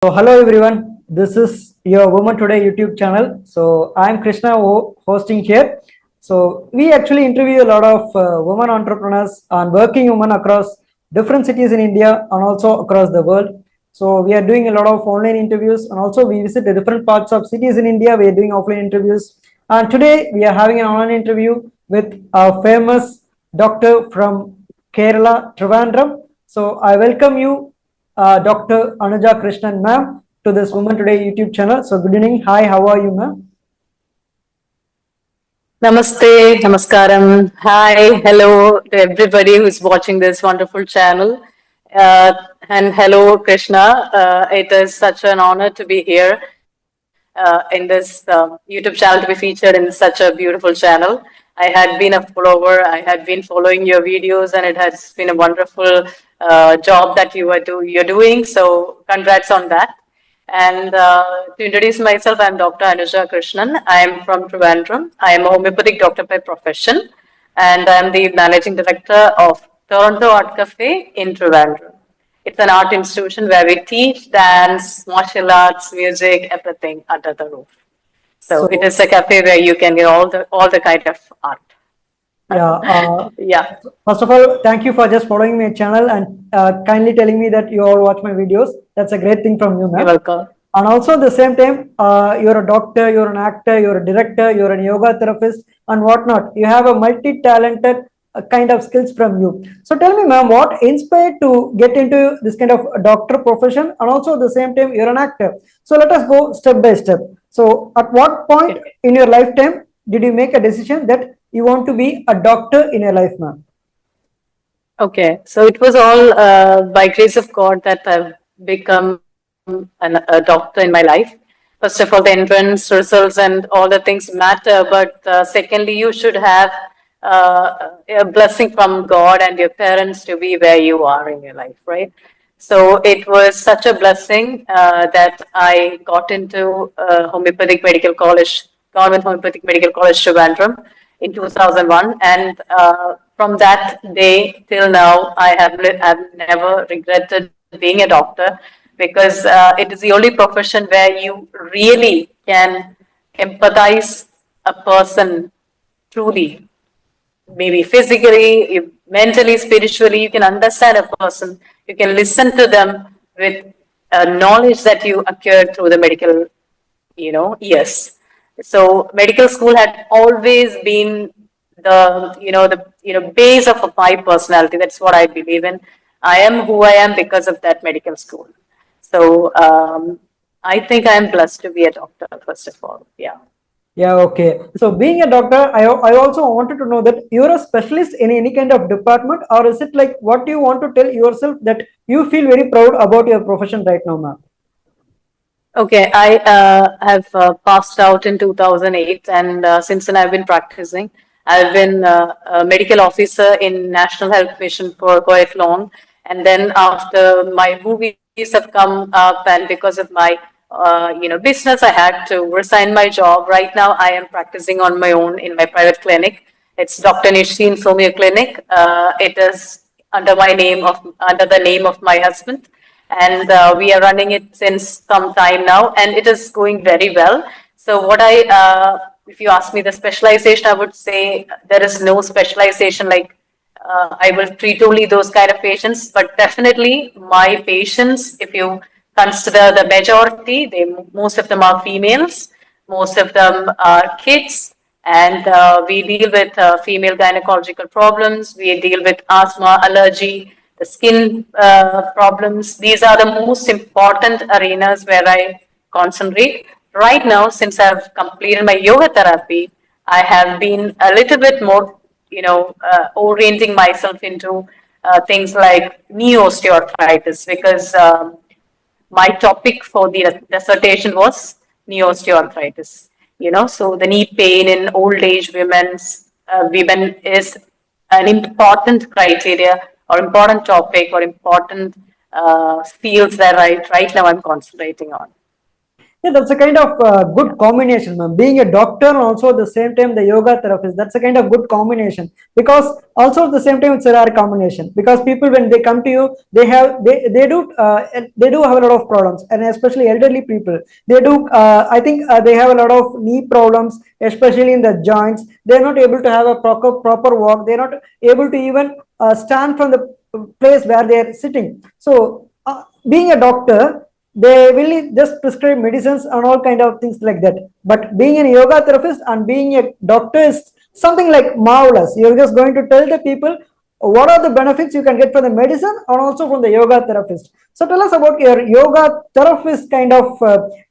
So hello everyone, this is your Woman Today YouTube channel. So I'm Krishna hosting here. So we actually interview a lot of women entrepreneurs and working women across different cities in India and also across the world. So we are doing a lot of online interviews and also we visit the different parts of cities in India. We are doing offline interviews. And today we are having an online interview with a famous doctor from Kerala, Trivandrum. So I welcome you Dr. Anuja Krishnan, ma'am, to this Woman Today YouTube channel. So, good evening. Hi, how are you, ma'am? Namaste, Namaskaram. Hi, hello to everybody who's watching this wonderful channel. Uh, and hello, Krishna. It is such an honor to be here in this YouTube channel, to be featured in such a beautiful channel. I had been a follower, I had been following your videos, and it has been a wonderful job that you're doing. So, congrats on that. And to introduce myself, I'm Dr. Anuja Krishnan. I'm from Trivandrum. I am a homeopathic doctor by profession, and I'm the managing director of Toronto Art Cafe in Trivandrum. It's an art institution where we teach dance, martial arts, music, everything under the roof. So it So, is a cafe where you can get all the kind of art. yeah, Yeah, first of all, thank you for just following my channel and kindly telling me that you all watch my videos. That's a great thing from you, you're ma'am. welcome. And also at the same time, you're a doctor, you're an actor, you're a director, you're a yoga therapist, and whatnot. You have a multi-talented kind of skills from you. So tell me, ma'am, what inspired to get into this kind of doctor profession, and also at the same time, you're an actor. So let us go step by step. So at what point Okay. in your lifetime did you make a decision that you want to be a doctor in your life, ma'am? Okay, so it was all by grace of God that I've become a doctor in my life. First of all, the entrance results and all the things matter, but secondly, you should have a blessing from God and your parents to be where you are in your life, right? So it was such a blessing that I got into homeopathic medical college, Government Homeopathic Medical College, Trivandrum in 2001. And from that day till now, I've never regretted being a doctor because it is the only profession where you really can empathize a person truly, maybe physically, mentally, spiritually. You can understand a person. You can listen to them with knowledge that you acquired through the medical, years. So medical school had always been the base of my personality. That's what I believe in. I am who I am because of that medical school. So I think I'm blessed to be a doctor, first of all. Yeah. Yeah, okay. So being a doctor, I also wanted to know that you're a specialist in any kind of department, or is it like what you want to tell yourself that you feel very proud about your profession right now, ma'am? Okay, I have passed out in 2008, and since then I've been practicing. I've been a medical officer in National Health Mission for quite long, and then after my movies have come up, and because of my business, I had to resign my job. Right now, I am practicing on my own in my private clinic. It's Dr. Nishin Somia Clinic. It is under the name of my husband, and we are running it since some time now, and it is going very well. So if you ask me the specialization, I would say there is no specialization like I will treat only those kind of patients, but definitely my patients, if you consider the majority, most of them are females, most of them are kids, and we deal with female gynecological problems, we deal with asthma, allergy, the skin problems. These are the most important arenas where I concentrate. Right now, since I've completed my yoga therapy, I have been a little bit more, orienting myself into things like knee osteoarthritis because my topic for the dissertation was knee osteoarthritis. So the knee pain in old age women is an important criteria or important topic or important fields that right now I'm concentrating on. Yeah, that's a kind of good combination, ma'am. Being a doctor and also at the same time the yoga therapist, that's a kind of good combination. Because also at the same time it's a rare combination. Because people when they come to you, they do have a lot of problems, and especially elderly people. They do. I think they have a lot of knee problems, especially in the joints. They're not able to have a proper walk. They're not able to even stand from the place where they're sitting. So, being a doctor, they will just prescribe medicines and all kind of things like that. But being a yoga therapist and being a doctor is something like marvelous. You're just going to tell the people what are the benefits you can get from the medicine and also from the yoga therapist. So tell us about your yoga therapist kind of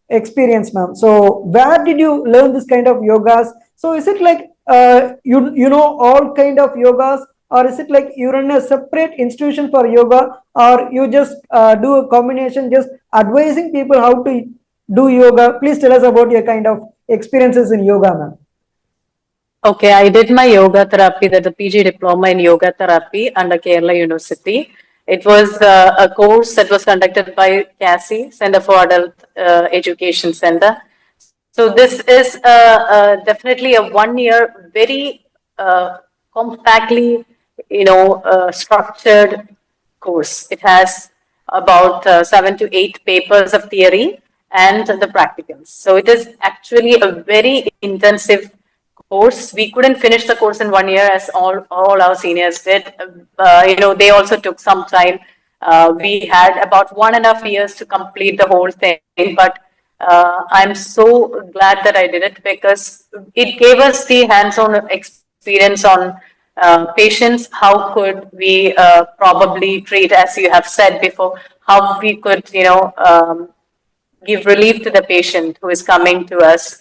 experience, ma'am. So where did you learn this kind of yogas? So is it like you know all kind of yogas, or is it like you run a separate institution for yoga, or you just do a combination, just advising people how to do yoga? Please tell us about your kind of experiences in yoga, ma'am. Okay, I did my yoga therapy, that the PG diploma in yoga therapy under Kerala University. It was a course that was conducted by CASI, Center for Adult Education Center. So this is definitely a 1 year, very compactly, structured course. It has about 7 to 8 papers of theory and the practicals. So it is actually a very intensive course. We couldn't finish the course in 1 year as all our seniors did. They also took some time. We had about 1.5 years to complete the whole thing, but I'm so glad that I did it because it gave us the hands-on experience on patients. How could we probably treat, as you have said before, how we could, give relief to the patient who is coming to us,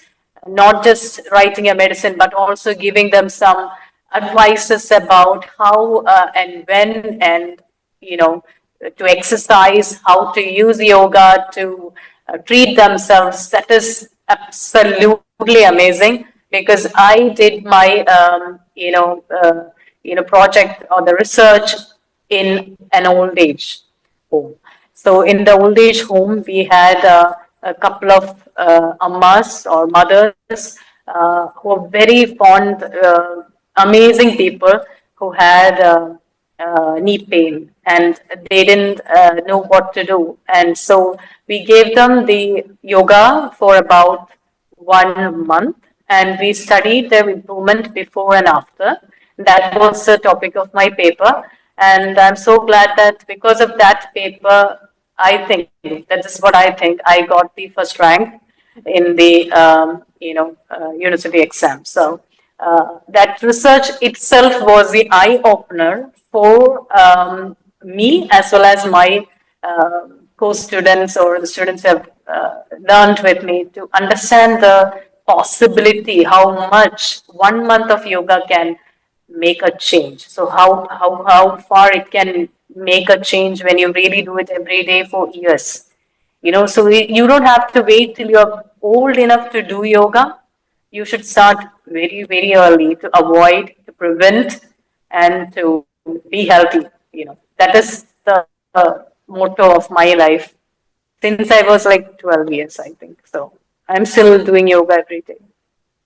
not just writing a medicine, but also giving them some advices about how and when and, you know, to exercise, how to use yoga to treat themselves. That is absolutely amazing because I did my, project or the research in an old age home. So in the old age home, we had a couple of ammas or mothers who were very fond, amazing people who had knee pain and they didn't know what to do. And so we gave them the yoga for about 1 month and we studied their improvement before and after. That was the topic of my paper. And I'm so glad that because of that paper, I think that is what I think. I got the first rank in the university exam. So that research itself was the eye opener for me as well as my co-students or the students have learned with me to understand the possibility how much 1 month of yoga can make a change. So how far it can make a change when you really do it every day for years. So you don't have to wait till you're old enough to do yoga. You should start very, very early to avoid, to prevent, and to be healthy. That is the motto of my life since I was like 12 years, I think. So I'm still doing yoga every day.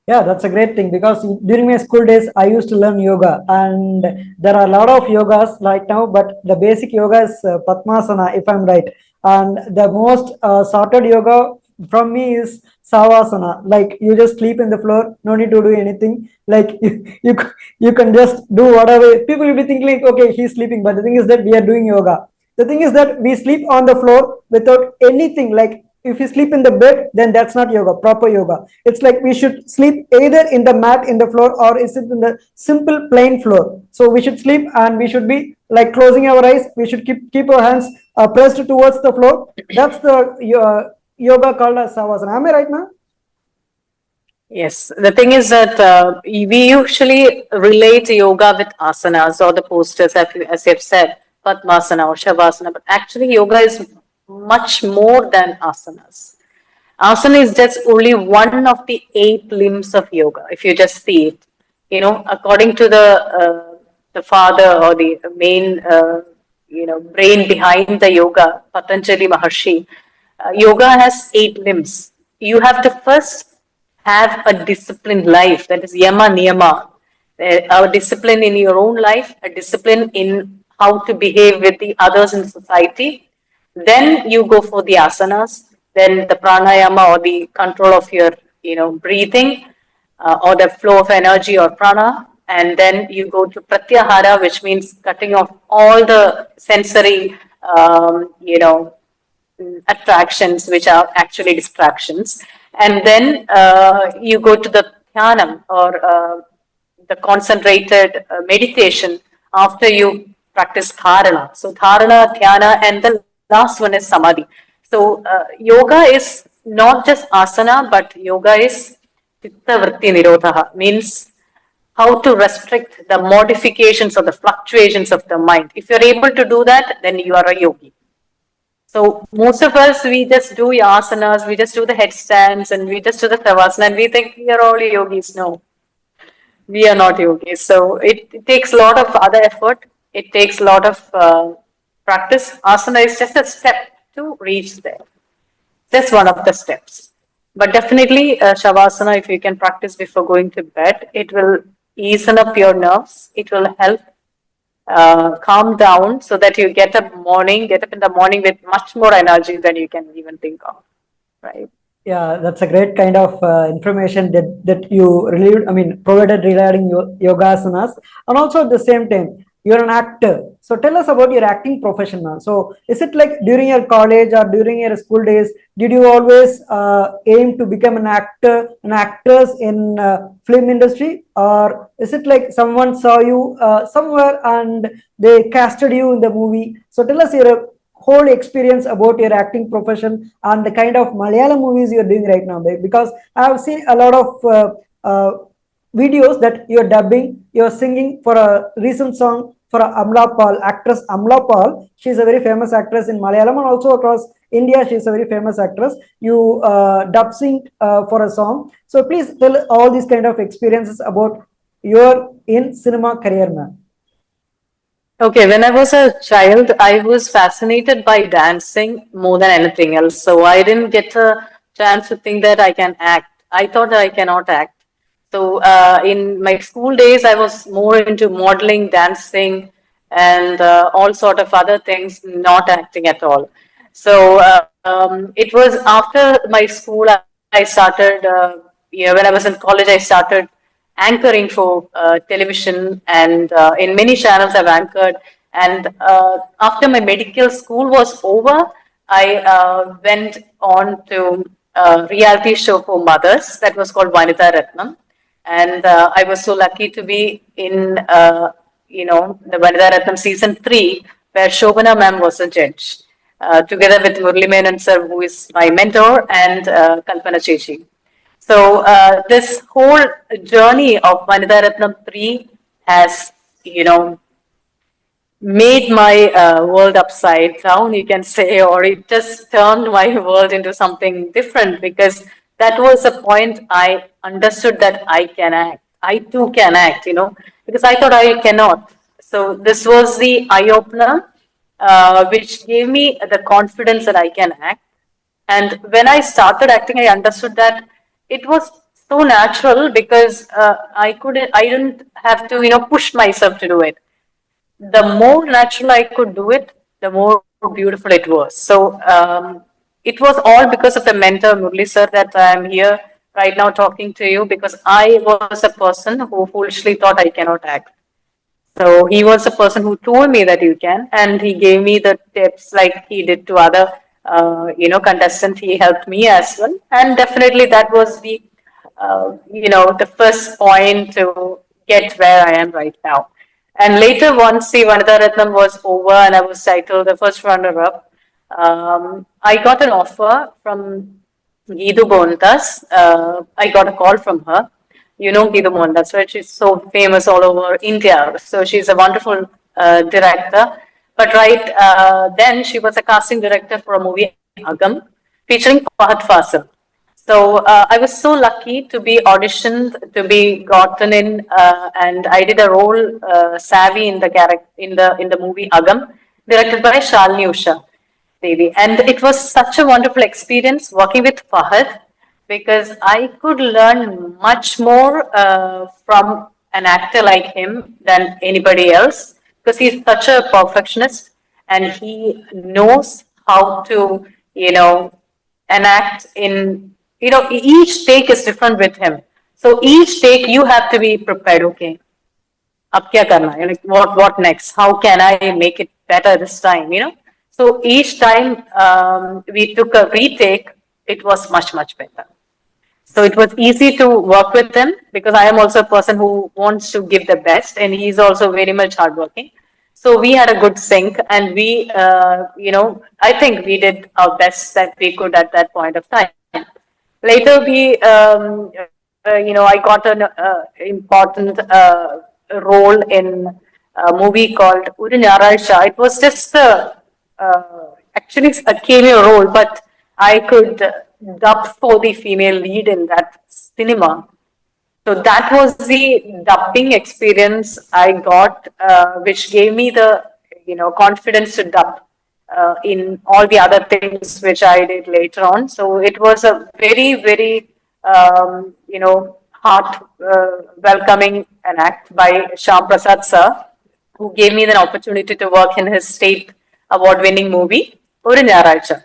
Yeah, that's a great thing because during my school days, I used to learn yoga, and there are a lot of yogas right now, but the basic yoga is Padmasana, if I'm right. And the most sorted yoga from me is Savasana. Like you just sleep in the floor, no need to do anything. Like you can just do whatever. People will be thinking, like, okay, he's sleeping, but the thing is that we are doing yoga. The thing is that we sleep on the floor without anything. Like if you sleep in the bed, then that's not yoga, proper yoga. It's like we should sleep either in the mat in the floor, or is it in the simple plain floor. So we should sleep and we should be like closing our eyes. We should keep our hands pressed towards the floor. That's the yoga called as Savasana. Am I right, now? Yes, the thing is that we usually relate yoga with asanas or the postures, as you have said, Padmasana or Shavasana, but actually, yoga is much more than asanas. Asana is just only one of the 8 limbs of yoga, if you just see it. According to the father or the main brain behind the yoga, Patanjali Maharshi, yoga has 8 limbs. you have to first have a disciplined life, that is yama niyama, a discipline in your own life, a discipline in how to behave with the others in society. Then you go for the asanas, then the pranayama or the control of your breathing, or the flow of energy or prana, and then you go to pratyahara, which means cutting off all the sensory attractions, which are actually distractions. And then you go to the dhyanam, or the concentrated meditation after you practice dharana. So dharana, dhyana, and the last one is samadhi. So yoga is not just asana, but yoga is chitta vritti nirodha, means how to restrict the modifications or the fluctuations of the mind. If you're able to do that, then you are a yogi. So most of us, we just do asanas, we just do the headstands, and we just do the shavasana, and we think we are all yogis. No, we are not yogis. So it takes a lot of other effort. It takes a lot of practice. Asana is just a step to reach there. That's one of the steps. But definitely, shavasana, if you can practice before going to bed, it will ease up your nerves. It will help calm down so that you get up in the morning with much more energy than you can even think of, right? Yeah, that's a great kind of information that you really, I mean, provided regarding yoga asanas, and also at the same time, you're an actor. So tell us about your acting profession now. So is it like during your college or during your school days, did you always aim to become an actress in film industry, or is it like someone saw you somewhere and they casted you in the movie? So tell us your whole experience about your acting profession and the kind of Malayalam movies you're doing right now, babe. Because I've seen a lot of videos that you're dubbing, you're singing for a recent song for Amla Paul, actress Amla Paul. She's a very famous actress in Malayalam and also across India. She's a very famous actress. You dub sing for a song. So please tell all these kind of experiences about your in cinema career, man. Okay, when I was a child, I was fascinated by dancing more than anything else. So I didn't get a chance to think that I can act. I thought I cannot act. So in my school days, I was more into modeling, dancing, and all sort of other things, not acting at all. So it was after my school I started. When I was in college, I started anchoring for television, and in many channels I've anchored. And after my medical school was over, I went on to a reality show for mothers that was called Vanitha Ratnam. And I was so lucky to be in, the Vanitha Ratnam season 3, where Shobana ma'am was a judge, together with Murli Menon sir, who is my mentor, and Kalpana Chechi. So this whole journey of Vanitha Ratnam 3 has, you know, made my world upside down, you can say, or it just turned my world into something different, because that was the point I understood that I can act. I too can act, because I thought I cannot. So this was the eye opener, which gave me the confidence that I can act. And when I started acting, I understood that it was so natural, because I didn't have to, push myself to do it. The more natural I could do it, the more beautiful it was. So it was all because of the mentor, Murli sir, that I'm here right now talking to you, because I was a person who foolishly thought I cannot act. So he was the person who told me that you can, and he gave me the tips like he did to other, contestants. He helped me as well, and definitely that was the first point to get where I am right now. And later, once the Vanitha Ratnam was over and I was titled the first runner-up, I got an offer from Geetu Bontas. I got a call from her. You know Geetu Bontas, right? She's so famous all over India. So she's a wonderful director. But right then, she was a casting director for a movie, Agam, featuring Fahad Fasil. So I was so lucky to be auditioned, to be gotten in, and I did a role, Savvy, in the character in the movie Agam, directed by Shalini Usha Devi, and it was such a wonderful experience working with Fahad. because I could learn much more from an actor like him than anybody else, because he's such a perfectionist and he knows how to, you know, enact in, each take is different with him. So each take you have to be prepared. Okay, अब क्या करना है, like what next, how can I make it better this time, so each time we took a retake, it was much better. So it was easy to work with him because I am also a person who wants to give the best, and he's also very much hardworking. So we had a good sync, and I think we did our best that we could at that point of time. Later, I got an important role in a movie called Uru Nyaralcha. It was just actually a cameo role, but I could dub for the female lead in that cinema. So that was the dubbing experience I got, which gave me the confidence to dub in all the other things which I did later on. So it was a very heart welcoming an act by Shyam Prasad sir, who gave me the opportunity to work in his state award-winning movie Oru Nyaralcha.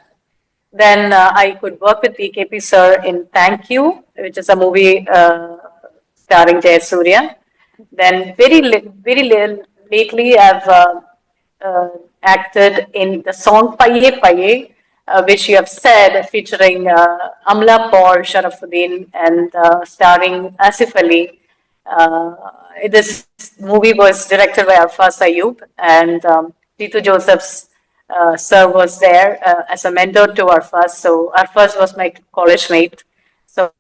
Then I could work with BKP sir in Thank You, which is a movie starring Jayasuriya. Then lately I've acted in the song Paye Paye, which you have said, featuring Amla Paul, Sharafuddin, and starring Asif Ali. This movie was directed by Alfaz Ayub, and Titu Joseph's sir was there as a mentor to Arfaz. So Arfaz was my college mate. So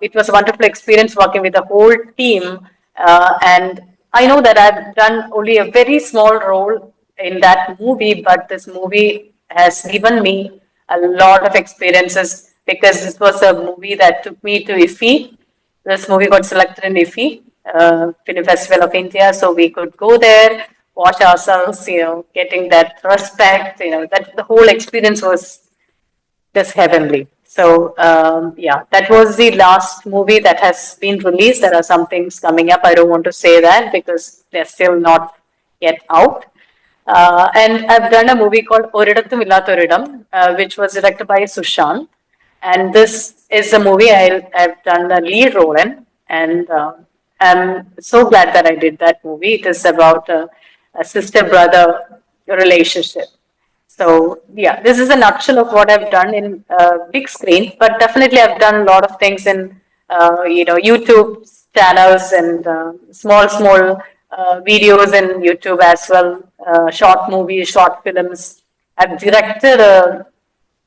it was a wonderful experience working with the whole team. And I know that I've done only a very small role in that movie, but this movie has given me a lot of experiences because this was a movie that took me to IFFI. This movie got selected in IFFI, Film Festival of India, so we could go there, watch ourselves, getting that respect, that the whole experience was just heavenly. So that was the last movie that has been released. There are some things coming up. I don't want to say that because they're still not yet out. And I've done a movie called Oridattum Illathoridam, which was directed by Sushant. And this is a movie I've done the lead role in. And I'm so glad that I did that movie. It is about a sister-brother relationship. So yeah, this is a nutshell of what I've done in big screen, but definitely I've done a lot of things in YouTube channels and small videos in YouTube as well, short movies, short films. I've directed a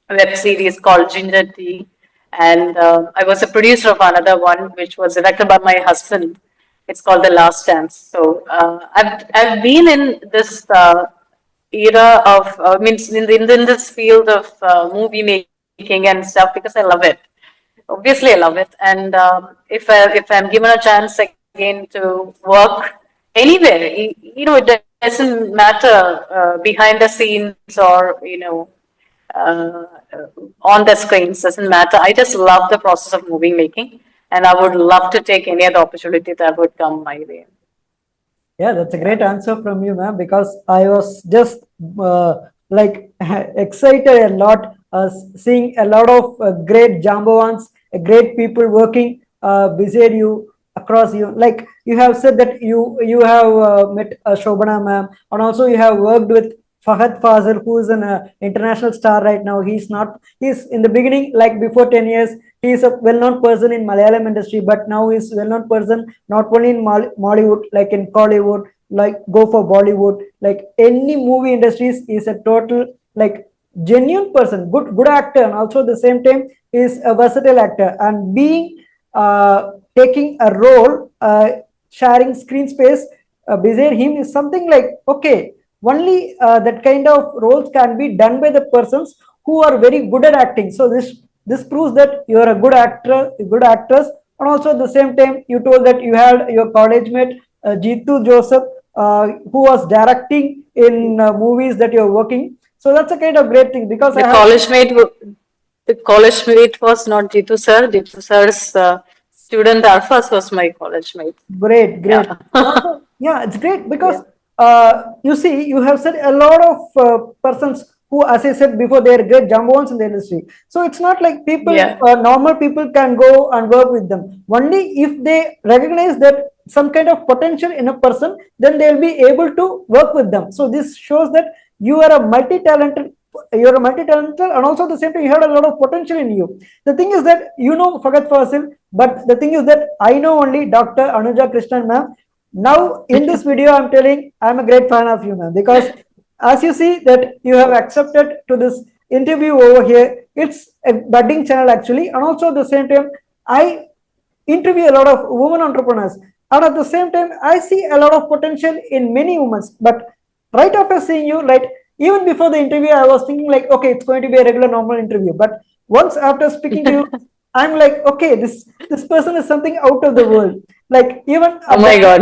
web series called Ginger Tea, and I was a producer of another one which was directed by my husband. It's called The Last Dance. So I've been in this era of means in this field of movie making and stuff because I love it. Obviously, I love it, and if I'm given a chance again to work anywhere, it doesn't matter behind the scenes or uh, on the screens, doesn't matter. I just love the process of movie making, and I would love to take any other opportunity that would come my way. Yeah, that's a great answer from you, ma'am, because I was just like excited a lot, seeing a lot of great Jambawans, great people working beside you, across you. Like you have said that you have met Shobana ma'am, and also you have worked with Fahad Fazil, who is an international star right now. He's in the beginning, like before 10 years, he is a well-known person in Malayalam industry, but now he's well-known person not only in Mollywood, like in Collywood, like go for Bollywood, like any movie industries is a total like genuine person, good actor, and also at the same time is a versatile actor, and being taking a role, sharing screen space beside him is something like okay. Only that kind of roles can be done by the persons who are very good at acting. So this proves that you are a good actor, a good actress, and also at the same time you told that you had your college mate Jitu Joseph, who was directing in movies that you're working. So that's a kind of great thing because The I have college mate, the college mate was not Jitu sir. Jitu sir's student Arfas was my college mate. Great, great. Yeah. And also, yeah, it's great because Yeah. you see, you have said a lot of persons who, as I said before, they are great jambons in the industry. So it's not like people, Yeah. normal people can go and work with them. Only if they recognize that some kind of potential in a person, then they'll be able to work with them. So this shows that you are a multi-talented, you're a multi-talented, and also at the same time you have a lot of potential in you. The thing is that you know Fagat Fasil, but the thing is that I know only Dr. Anuja Krishnan ma'am. Now in this video, I'm telling I'm a great fan of you, ma'am, because as you see that you have accepted to this interview over here. It's a budding channel actually, and also at the same time, I interview a lot of women entrepreneurs, and at the same time I see a lot of potential in many women. But right after seeing you, like even before the interview I was thinking like, okay, it's going to be a regular normal interview, but once after speaking to you, I'm like, okay, this person is something out of the world. Like even Oh at my that, God.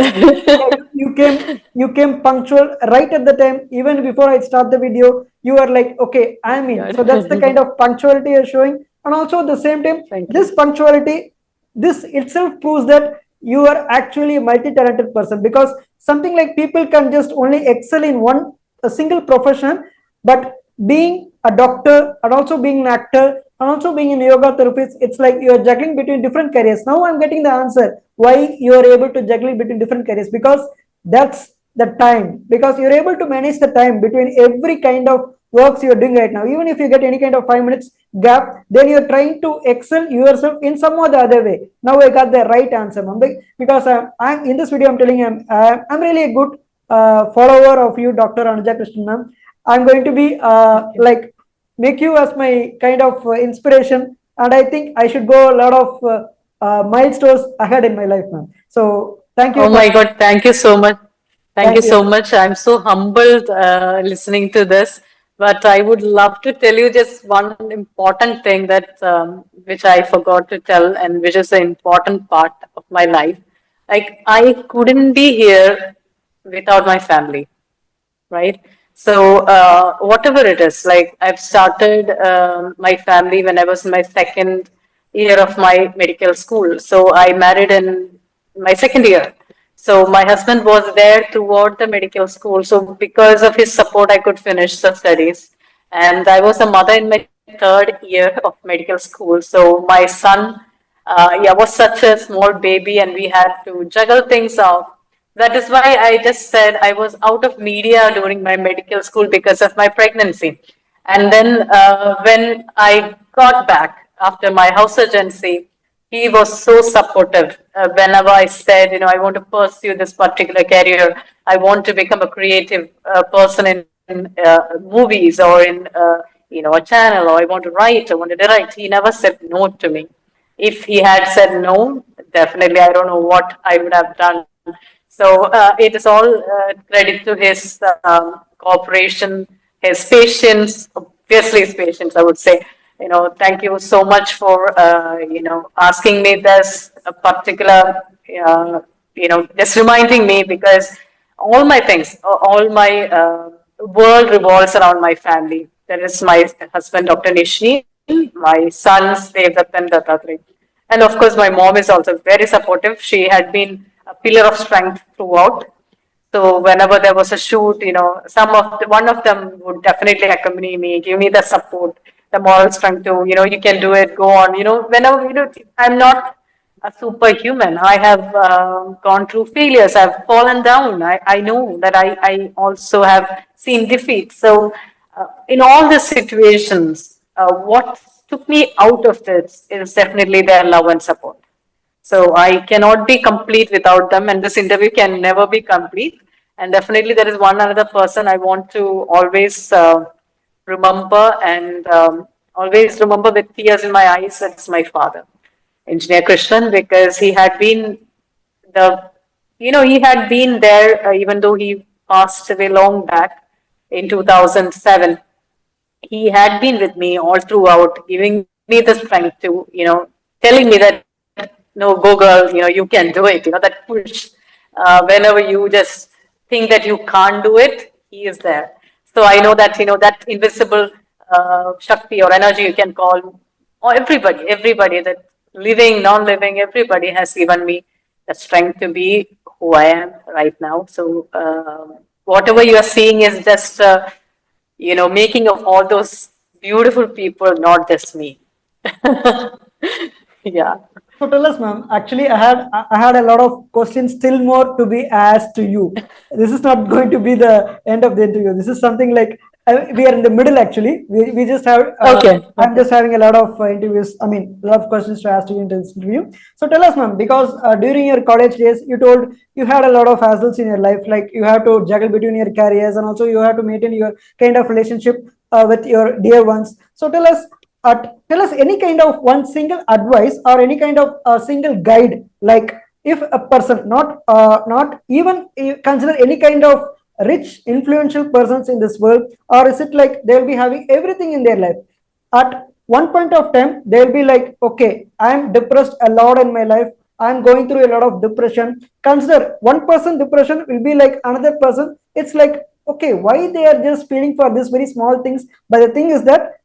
yeah, you came punctual right at the time. Even before I start the video, you are like, okay, Oh I'm my in. So God. that's the kind of punctuality you're showing. And also at the same time, Thank this you. punctuality, this itself proves that you are actually a multi-talented person, because something like people can just only excel in one a single profession, but being a doctor and also being an actor and also being in yoga therapist, it's like you're juggling between different careers. Now I'm getting the answer why you are able to juggle between different careers, because that's the time, because you're able to manage the time between every kind of works you're doing right now. Even if you get any kind of 5 minutes gap, then you're trying to excel yourself in some or the other way. Now I got the right answer, ma'am. Because I'm in this video, I'm telling you, I'm really a good follower of you, Dr. Anuja Krishnan, ma'am. I'm going to be Thank you. like make you as my kind of inspiration, and I think I should go a lot of milestones ahead in my life, ma'am. So thank you Oh for my God. Thank you so much. Thank you thank so you. much. I'm so humbled listening to this. But I would love to tell you just one important thing that which I forgot to tell, and which is an important part of my life. Like I couldn't be here without my family, right? So whatever it is, like I've started my family when I was in my second year of my medical school. So I married in my second year. So my husband was there throughout the medical school. So because of his support, I could finish the studies. And I was a mother in my third year of medical school. So my son, yeah, was such a small baby, and we had to juggle things out. That is why I just said I was out of media during my medical school because of my pregnancy. And then when I got back after my house surgery, he was so supportive. Whenever I said, I want to pursue this particular career, I want to become a creative person in movies or in a channel, or I want to write, I want to direct. He never said no to me. If he had said no, definitely I don't know what I would have done. So it is all credit to his cooperation, his patience, obviously his patience, I would say. Thank you so much for, asking me this particular, just reminding me, because all my things, all my world revolves around my family. There is my husband, Dr. Nishni, my sons, Devdutt and Dattatri. And of course, my mom is also very supportive. She had been a pillar of strength throughout. So whenever there was a shoot, one of them would definitely accompany me, give me the support, the moral strength to, you can do it, go on. Whenever I'm not a superhuman. I have gone through failures. I've fallen down. I know that I also have seen defeat. So in all the situations, what took me out of this is definitely their love and support. So I cannot be complete without them, and this interview can never be complete. And definitely, there is one another person I want to always remember, and always remember with tears in my eyes. That's my father, Engineer Krishnan, because he had been the, he had been there even though he passed away long back in 2007. He had been with me all throughout, giving me the strength to, telling me that, no, go girl, you can do it, that push. Whenever you just think that you can't do it, he is there. So I know that, that invisible Shakti or energy you can call, or everybody that living, non-living, everybody has given me the strength to be who I am right now. So whatever you are seeing is just, making of all those beautiful people, not just me. Yeah. So tell us, ma'am. Actually, I had a lot of questions, still more to be asked to you. This is not going to be the end of the interview. This is something like we are in the middle. Actually, we just have. Okay. I'm just having a lot of interviews. I mean, a lot of questions to ask you in this interview. So tell us, ma'am, because during your college days, you told you had a lot of hassles in your life. Like you have to juggle between your careers, and also you have to maintain your kind of relationship with your dear ones. So tell us any kind of one single advice or any kind of single guide, like if a person not even consider any kind of rich influential persons in this world, or is it like they'll be having everything in their life, at one point of time they'll be like, okay, I'm depressed a lot in my life, I'm going through a lot of depression. Consider one person depression will be like another person, it's like, okay, why they are just feeling for this very small things. But the thing is that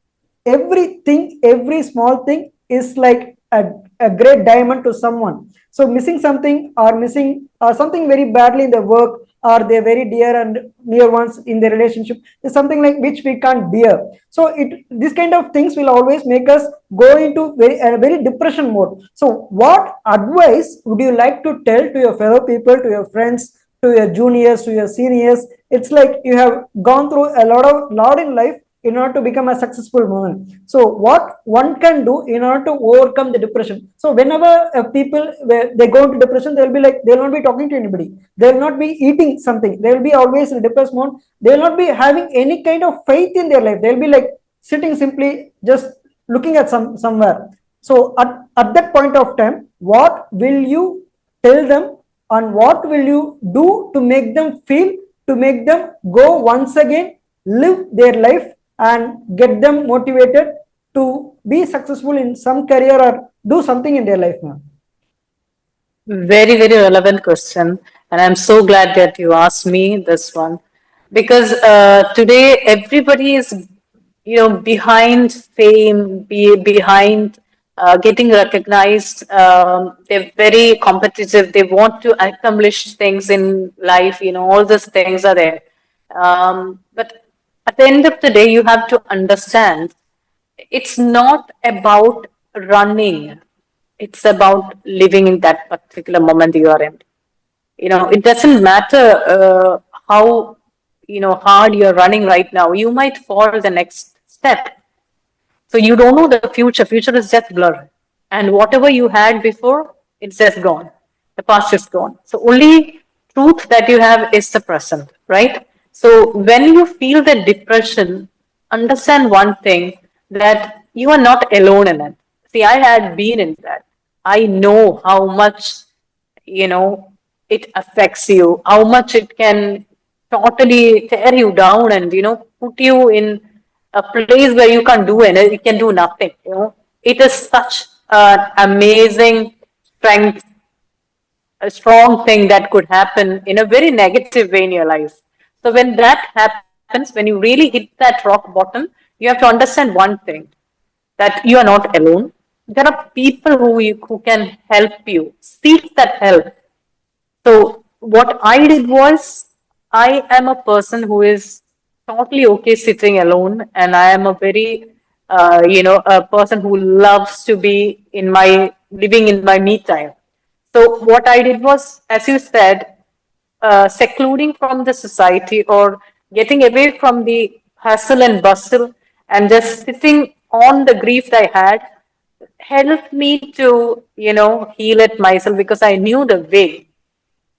every small thing is like a great diamond to someone. So missing something or missing something very badly in the work, or their very dear and near ones in the relationship, is something like which we can't bear. So it this kind of things will always make us go into a very depression mode. So what advice would you like to tell to your fellow people, to your friends, to your juniors, to your seniors? It's like you have gone through a lot in life in order to become a successful woman. So what one can do in order to overcome the depression? So whenever people they go into depression, they'll be like, they'll not be talking to anybody, they'll not be eating something, they'll be always in a depressed mode, they'll not be having any kind of faith in their life, they'll be like sitting simply just looking at somewhere. So at that point of time, what will you tell them, and what will you do to make them feel, to make them go once again, live their life, and get them motivated to be successful in some career or do something in their life now? Very, very relevant question. And I'm so glad that you asked me this one because today everybody is, behind fame, behind getting recognized. They're very competitive. They want to accomplish things in life. All those things are there. But at the end of the day, you have to understand it's not about running, it's about living in that particular moment you are in. It doesn't matter how hard you're running right now, you might fall the next step. So you don't know the future. Future is just blur. And whatever you had before, it's just gone. The past is gone. So only truth that you have is the present, right? So when you feel the depression, understand one thing, that you are not alone in it. See, I had been in that. I know how much, you know, it affects you, how much it can totally tear you down and, put you in a place where you can't do anything, you can do nothing. It is such an amazing strength, a strong thing that could happen in a very negative way in your life. So when that happens, when you really hit that rock bottom, you have to understand one thing, that you are not alone. There are people who can help you. Seek that help. So what I did was, I am a person who is totally okay sitting alone, and I am a very, a person who loves to be in my living in my me time. So what I did was, as you said, secluding from the society or getting away from the hustle and bustle and just sitting on the grief I had helped me to, heal it myself because I knew the way,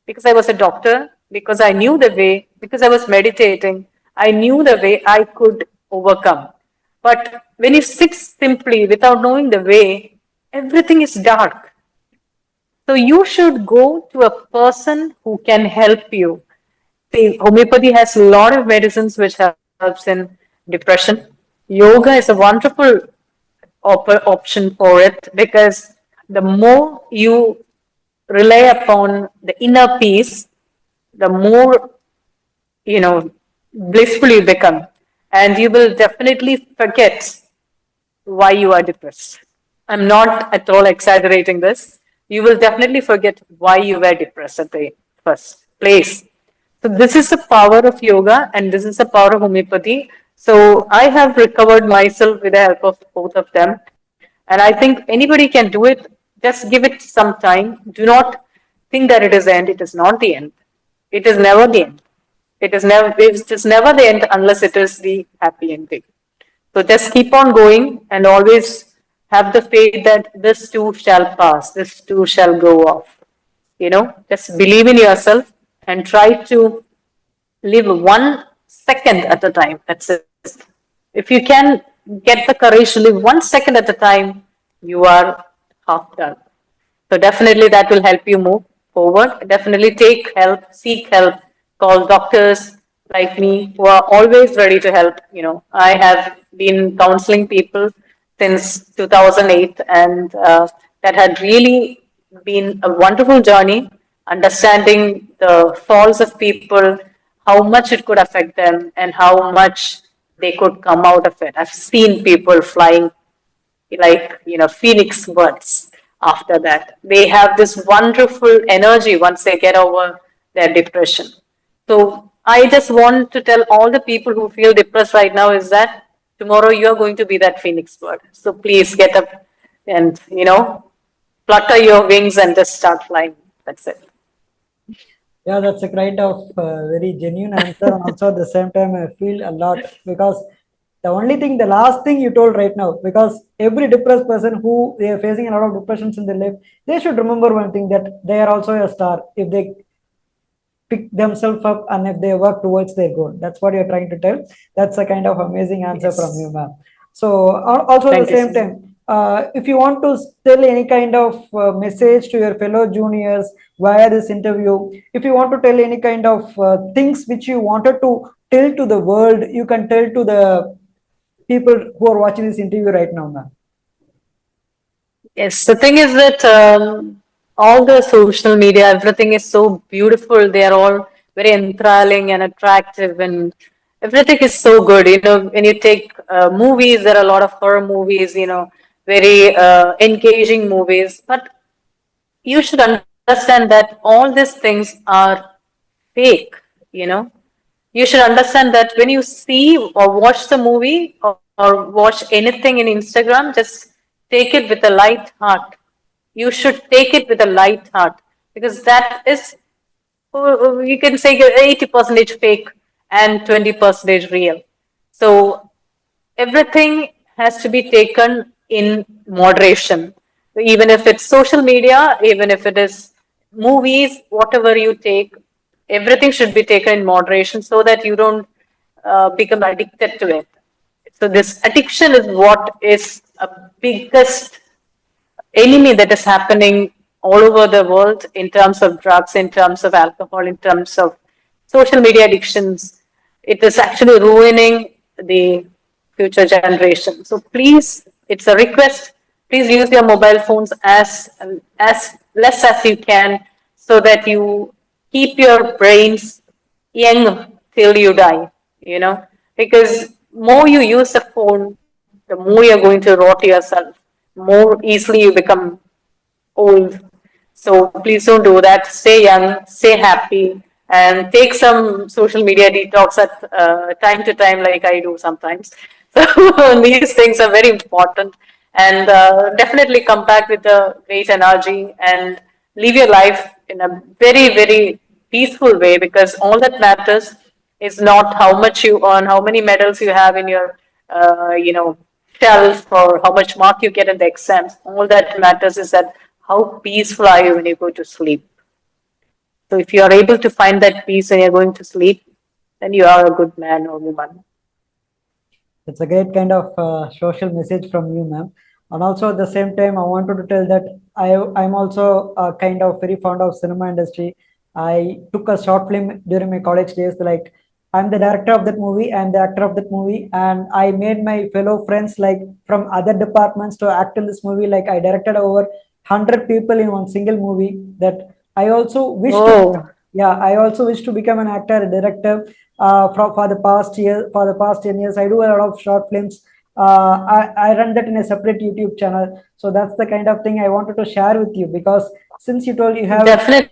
because I was a doctor, because I knew the way, because I was meditating, I knew the way I could overcome. But when you sit simply without knowing the way, everything is dark. So you should go to a person who can help you. See, homeopathy has a lot of medicines which helps in depression. Yoga is a wonderful option for it because the more you rely upon the inner peace, the more blissful you become, and you will definitely forget. why you are depressed. I'm not at all exaggerating this. You will definitely forget why you were depressed at the first place. So this is the power of yoga and this is the power of homeopathy. So I have recovered myself with the help of both of them. And I think anybody can do it. Just give it some time. Do not think that it is the end. It is not the end. It is never the end. It is never the end unless it is the happy ending. So just keep on going and always have the faith that this too shall pass, this too shall go off. Just believe in yourself and try to live 1 second at a time. That's it. If you can get the courage to live 1 second at a time, you are half done. So definitely that will help you move forward. Definitely take help, seek help, call doctors like me who are always ready to help. I have been counseling people since 2008, and that had really been a wonderful journey, understanding the faults of people, how much it could affect them, and how much they could come out of it. I've seen people flying like phoenix birds after that. They have this wonderful energy once they get over their depression. So I just want to tell all the people who feel depressed right now is that tomorrow you are going to be that phoenix bird. So please get up and flutter your wings and just start flying. That's it. Yeah, that's a kind of very genuine answer, and also at the same time, I feel a lot because the only thing, the last thing you told right now, because every depressed person who they are facing a lot of depressions in their life, they should remember one thing that they are also a star if they pick themselves up and if they work towards their goal. That's what you're trying to tell. That's a kind of amazing answer from you, Yes. ma'am. So also at the Thank you same so much. time, if you want to tell any kind of message to your fellow juniors via this interview, if you want to tell any kind of things which you wanted to tell to the world, you can tell to the people who are watching this interview right now, ma'am. Yes, the thing is that all the social media, everything is so beautiful. They are all very enthralling and attractive, and everything is so good. When you take movies, there are a lot of horror movies, very engaging movies. But you should understand that all these things are fake, you know. You should understand that when you see or watch the movie or watch anything in Instagram, just take it with a light heart. You should take it with a light heart because that is, you can say, 80% fake and 20% real. So everything has to be taken in moderation. Even if it's social media, even if it is movies, whatever you take, everything should be taken in moderation so that you don't become addicted to it. So this addiction is what is a biggest enemy that is happening all over the world in terms of drugs, in terms of alcohol, in terms of social media addictions. It is actually ruining the future generation. So please, it's a request. Please use your mobile phones as less as you can, so that you keep your brains young till you die. Because more you use the phone, the more you're going to rot yourself, more easily you become old. So please don't do that. Stay young, stay happy, and take some social media detox at time to time, like I do sometimes. So these things are very important, and definitely come back with a great energy and live your life in a very, very peaceful way, because all that matters is not how much you earn, how many medals you have in your, shelf, or how much mark you get in the exams. All that matters is that how peaceful are you when you go to sleep. So if you are able to find that peace when you're going to sleep, then you are a good man or woman. It's a great kind of social message from you, ma'am. And also at the same time, I wanted to tell that I'm also kind of very fond of cinema industry. I took a short film during my college days. Like I'm the director of that movie, I'm the actor of that movie, and I made my fellow friends like from other departments to act in this movie. Like I directed over 100 people in one single movie. That I also wish to become. Oh, Yeah, I also wish to become an actor, a director for the past year, for the past 10 years. I do a lot of short films. I run that in a separate YouTube channel. So that's the kind of thing I wanted to share with you, because since you told you have Definitely.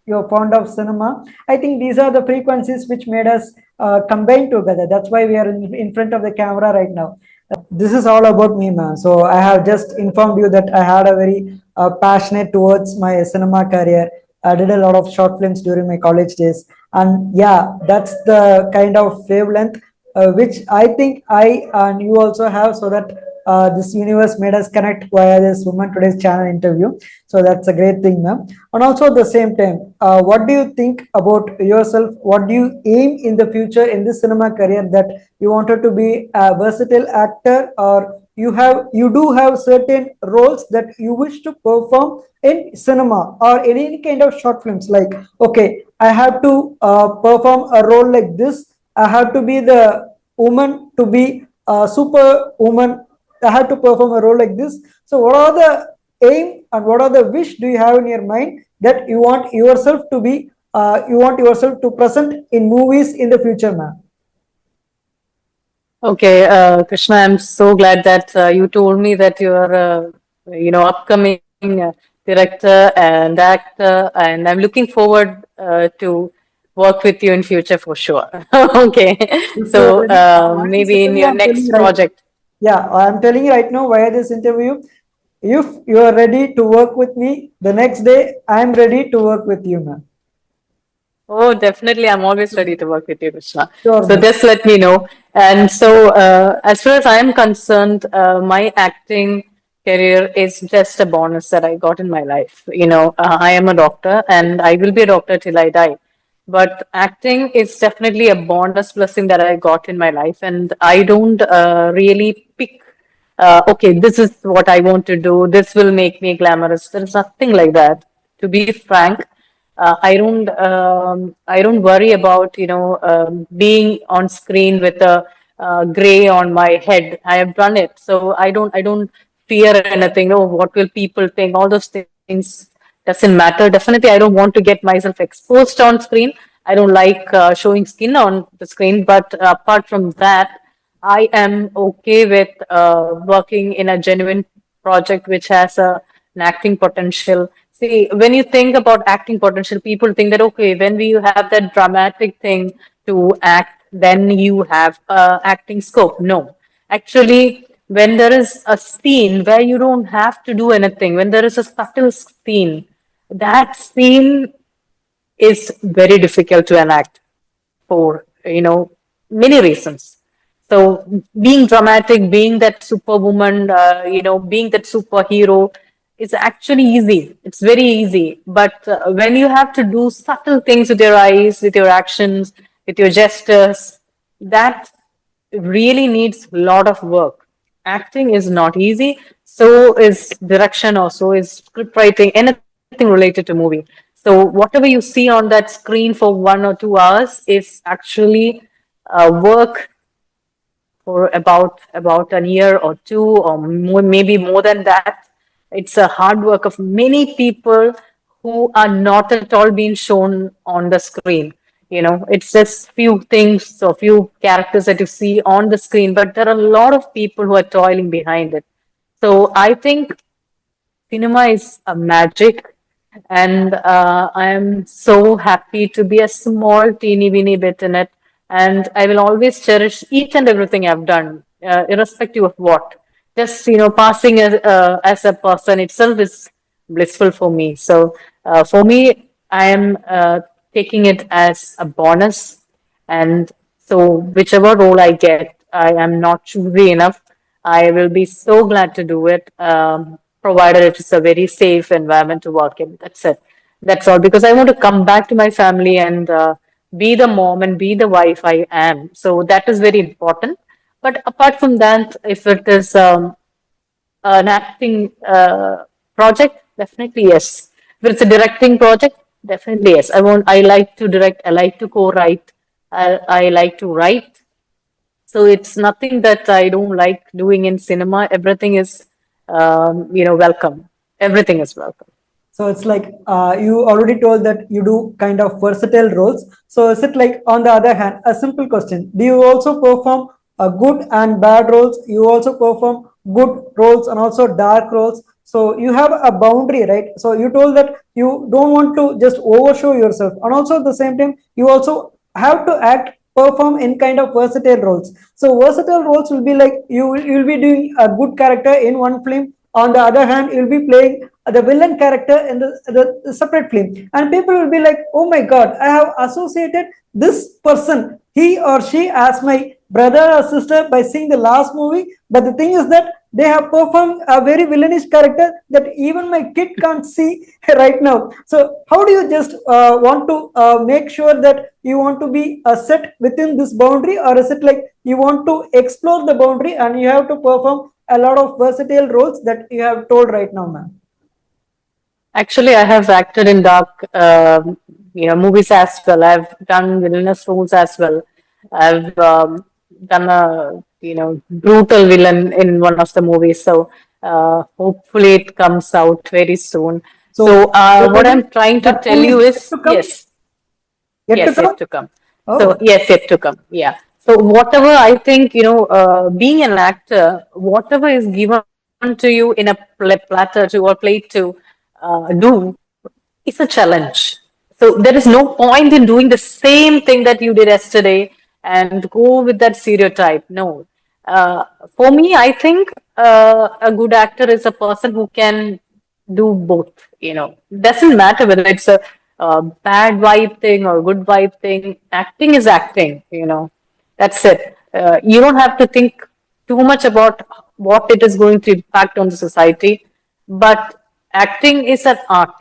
you're fond of cinema, I think these are the frequencies which made us combine together. That's why we are in front of the camera right now. This is all about me, man. So I have just informed you that I had a very passionate towards my cinema career. I did a lot of short films during my college days, and yeah, that's the kind of wavelength which I think I and you also have, so that this universe made us connect via this Woman Today's channel interview. So that's a great thing, ma'am. And also at the same time, what do you think about yourself? What do you aim in the future in this cinema career, that you wanted to be a versatile actor, or you do have certain roles that you wish to perform in cinema or any kind of short films, like, okay, I have to perform a role like this, I have to be the woman to be a super woman, I have to perform a role like this. So what are the aim and what are the wish do you have in your mind that you want yourself to present in movies in the future, ma'am? Okay, Krishna, I'm so glad that you told me that you're, upcoming director and actor, and I'm looking forward to work with you in future for sure. Okay, If you are so ready, why this maybe in interview, your I'm telling next you right. project. Yeah, I'm telling you right now via this interview. If you are ready to work with me, the next day I am ready to work with you, ma'am. Oh, definitely. I'm always ready to work with you, Krishna. Sure, So ma'am. just let me know. And so, as far as I am concerned, my acting career is just a bonus that I got in my life. I am a doctor and I will be a doctor till I die. But acting is definitely a bonus blessing that I got in my life. And I don't really pick, okay, this is what I want to do. This will make me glamorous. There's nothing like that. To be frank, I don't worry about being on screen with a gray on my head. I have done it, so I don't fear anything. Oh, what will people think? All those things doesn't matter. Definitely, I don't want to get myself exposed on screen. I don't like showing skin on the screen. But apart from that, I am okay with working in a genuine project which has an acting potential. See, when you think about acting potential, people think that, okay, when we have that dramatic thing to act, then you have acting scope. No. Actually, when there is a scene where you don't have to do anything, when there is a subtle scene, that scene is very difficult to enact for many reasons. So being dramatic, being that superwoman, being that superhero is actually easy. It's very easy. But when you have to do subtle things with your eyes, with your actions, with your gestures, that really needs a lot of work. Acting is not easy. So is direction, or so is script writing, anything related to movie. So whatever you see on that screen for 1 or 2 hours is actually work for about a year or two, or more, maybe more than that. It's a hard work of many people who are not at all being shown on the screen. It's just few things or few characters that you see on the screen, but there are a lot of people who are toiling behind it. So I think cinema is a magic, and I am so happy to be a small, teeny weeny bit in it. And I will always cherish each and everything I've done, irrespective of what. Just passing as a person itself is blissful for me. So for me, I am taking it as a bonus, and so whichever role I get, I am not choosy enough. I will be so glad to do it, provided it is a very safe environment to work in. That's it. That's all. Because I want to come back to my family and be the mom and be the wife I am. So that is very important. But apart from that, if it is an acting project, definitely yes. If it's a directing project, definitely yes. I like to direct. I like to co-write. I like to write. So it's nothing that I don't like doing in cinema. Everything is, welcome. Everything is welcome. So it's like you already told that you do kind of versatile roles. So is it like, on the other hand, a simple question: do you also perform good and bad roles. You also perform good roles and also dark roles. So you have a boundary, right? So you told that you don't want to just overshow yourself, and also at the same time you also have to act perform in kind of versatile roles. So versatile roles will be like you'll be doing a good character in one film, on the other hand you'll be playing the villain character in the separate film, and people will be like, oh my god, I have associated this person, he or she, as my brother or sister by seeing the last movie. But the thing is that they have performed a very villainous character that even my kid can't see right now. So how do you just want to make sure that you want to be set within this boundary, or is it like you want to explore the boundary and you have to perform a lot of versatile roles that you have told right now, ma'am? Actually, I have acted in dark, movies as well. I've done villainous roles as well. I've done a, brutal villain in one of the movies. So hopefully it comes out very soon. So So you're what telling I'm trying to that tell movie is you yet is to come? yes, Yet to yes, come? yet to come. So Oh, yes, yet to come. Yeah. So whatever I think, being an actor, whatever is given to you in a platter to or plate to do, it's a challenge. So there is no point in doing the same thing that you did yesterday and go with that stereotype. No. Uh, for me, I think a good actor is a person who can do both. Doesn't matter whether it's a bad vibe thing or good vibe thing. Acting is acting. That's it. You don't have to think too much about what it is going to impact on the society, but acting is an art.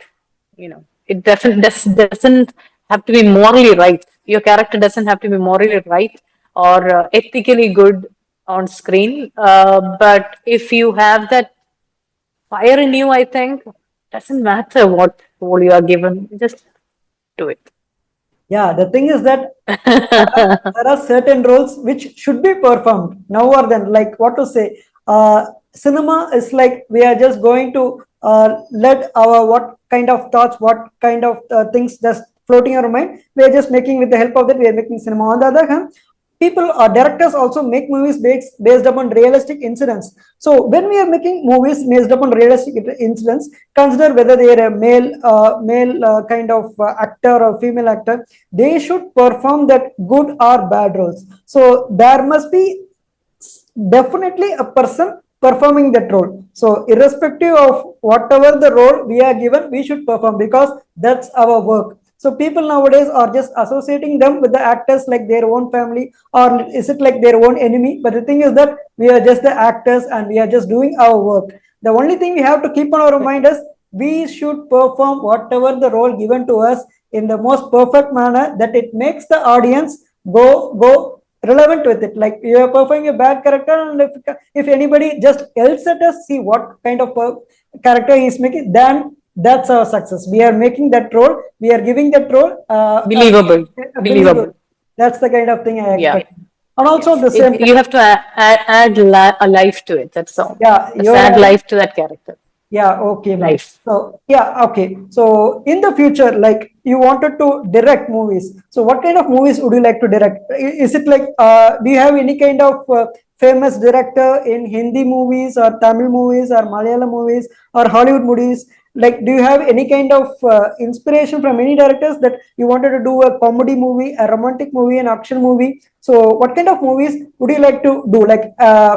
It doesn't have to be morally right. Your character doesn't have to be morally right or ethically good on screen. But if you have that fire in you, I think doesn't matter what role you are given, just do it. yeah. The thing is that there are certain roles which should be performed now or then. Like what to say, cinema is like we are just going to let our what kind of thoughts, what kind of things just floating in our mind. We are just making with the help of that. We are making cinema. On the other hand, people or directors also make movies based upon realistic incidents. So when we are making movies based upon realistic incidents, consider whether they are a male kind of actor or female actor, they should perform that good or bad roles. So there must be definitely a person performing that role. So irrespective of whatever the role we are given, we should perform because that's our work. So people nowadays are just associating them with the actors like their own family, or is it like their own enemy? But the thing is that we are just the actors and we are just doing our work. The only thing we have to keep on our mind is we should perform whatever the role given to us in the most perfect manner that it makes the audience go relevant with it. Like you are performing a bad character, and if anybody just yells at us, see what kind of character he is making, then that's our success. We are making that role, we are giving that role Believable, a believable. believable. That's the kind of thing I Yeah. expect. And also Yes. the same You time, have to a life to it. That's all. yeah, Just you're add adding. life to that character. Yeah, okay, ma'am. Life. So, yeah, okay. So, in the future, like you wanted to direct movies. So, what kind of movies would you like to direct? Is it like, do you have any kind of famous director in Hindi movies or Tamil movies or Malayalam movies or Hollywood movies? Like, do you have any kind of inspiration from any directors that you wanted to do a comedy movie, a romantic movie, an action movie? So, what kind of movies would you like to do? Like,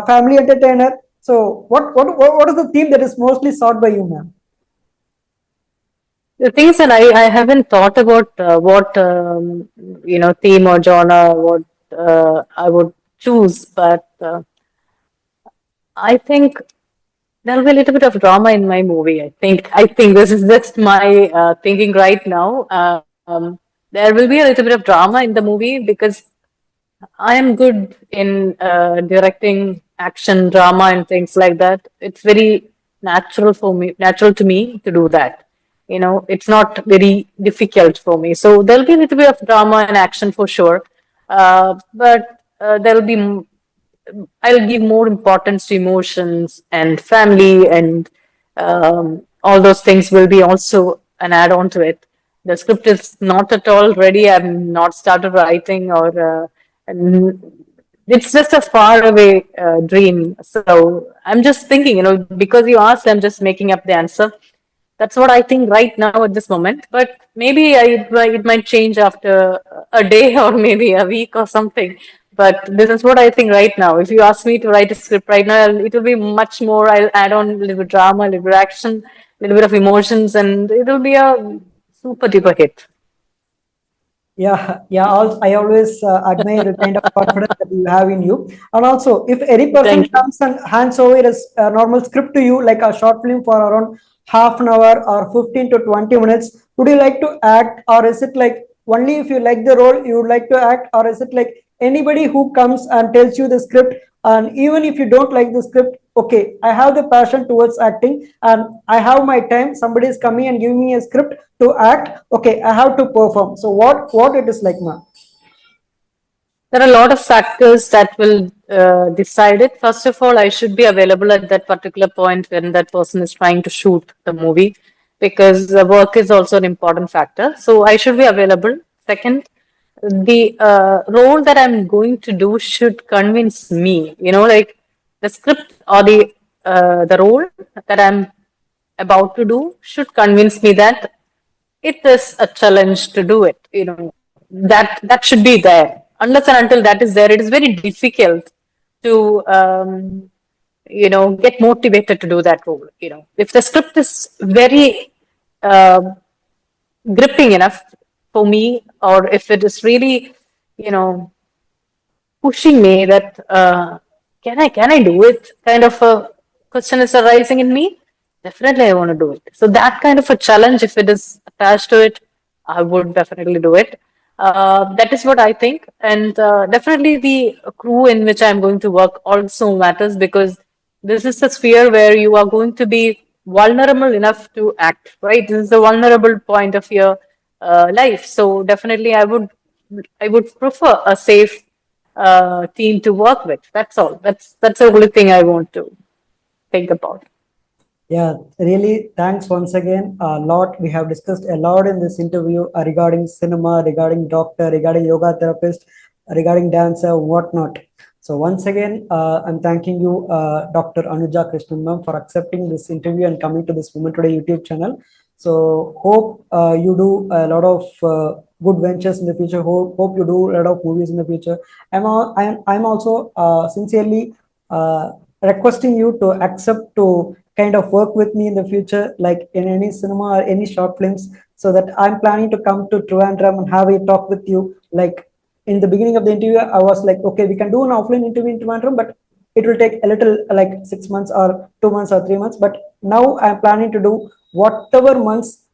family entertainer? So what is the theme that is mostly sought by you, ma'am? The thing is that I haven't thought about what theme or genre what I would choose, but I think there'll be a little bit of drama in my movie. I think this is just my thinking right now. There will be a little bit of drama in the movie because I am good in directing action, drama, and things like that. It's very natural to me to do that. It's not very difficult for me. So there'll be a little bit of drama and action for sure. But there'll be, I'll give more importance to emotions and family and all those things will be also an add-on to it. The script is not at all ready. I've not started writing or it's just a far away dream. So I'm just thinking, because you asked, I'm just making up the answer. That's what I think right now at this moment. But maybe it might change after a day or maybe a week or something. But this is what I think right now. If you ask me to write a script right now, it will be much more. I'll add on a little bit drama, a little bit action, a little bit of emotions, and it will be a super duper hit. Yeah, yeah. I always admire the kind of confidence that you have in you. And also, if any person Thank you. comes and hands over a normal script to you, like a short film for around half an hour or 15 to 20 minutes, would you like to act, or is it like only if you like the role you would like to act, or is it like anybody who comes and tells you the script, and even if you don't like the script, okay, I have the passion towards acting, and I have my time. Somebody is coming and giving me a script to act. Okay, I have to perform. So what it is like, ma'am? There are a lot of factors that will decide it. First of all, I should be available at that particular point when that person is trying to shoot the movie, because the work is also an important factor. So I should be available. Second, the role that I'm going to do should convince me. Like the script or the role that I'm about to do should convince me that it is a challenge to do it. That should be there. Unless and until that is there, it is very difficult to get motivated to do that role. If the script is very uh, gripping enough for me, or if it is really, you know, pushing me that can I do it? Kind of a question is arising in me. Definitely, I want to do it. So that kind of a challenge, if it is attached to it, I would definitely do it. That is what I think, and definitely the crew in which I'm going to work also matters, because this is a sphere where you are going to be vulnerable enough to act. Right? This is a vulnerable point of your life. So definitely, I would prefer a safe team to work with. That's all. That's the only thing I want to think about. Yeah, really, thanks once again. A lot we have discussed a lot in this interview regarding cinema, regarding doctor, regarding yoga therapist, regarding dancer, whatnot. So once again, I'm thanking you, Dr. Anuja Krishnan ma'am, for accepting this interview and coming to this Women Today YouTube channel. So hope you do a lot of good ventures in the future. Hope you do a lot of movies in the future. I'm also sincerely requesting you to accept to kind of work with me in the future, like in any cinema or any short films, so that I'm planning to come to Trivandrum and have a talk with you. Like in the beginning of the interview, I was like, okay, we can do an offline interview in Trivandrum, but it will take a little like 6 months or 2 months or 3 months. But now I'm planning to do whatever months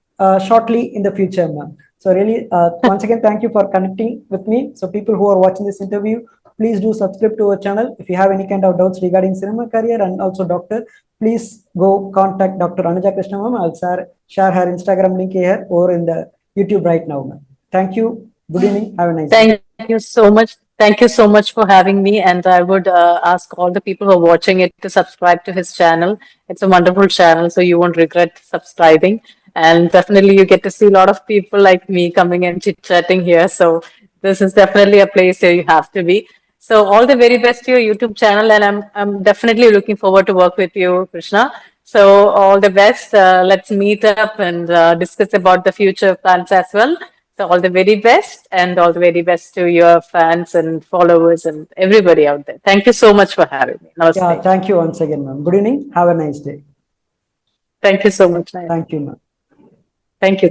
shortly in the future, ma'am. So really, once again, thank you for connecting with me. So people who are watching this interview, please do subscribe to our channel. If you have any kind of doubts regarding cinema career and also doctor, please go contact Dr. Anuja Krishna ma'am. I'll share her Instagram link here or in the YouTube right now, ma'am. Thank you. Good evening. Have a nice day. Thank you so much. Thank you so much for having me. And I would ask all the people who are watching it to subscribe to his channel. It's a wonderful channel, so you won't regret subscribing. And definitely, you get to see a lot of people like me coming and chit chatting here. So this is definitely a place where you have to be. So all the very best to your YouTube channel, and I'm definitely looking forward to work with you, Krishna. So all the best. Let's meet up and discuss about the future plans as well. So all the very best, and all the very best to your fans and followers and everybody out there. Thank you so much for having me. Yeah, Namaste. thank you once again, ma'am. Good evening. Have a nice day. Thank you so much, Nayan. Thank you, ma'am. Thank you.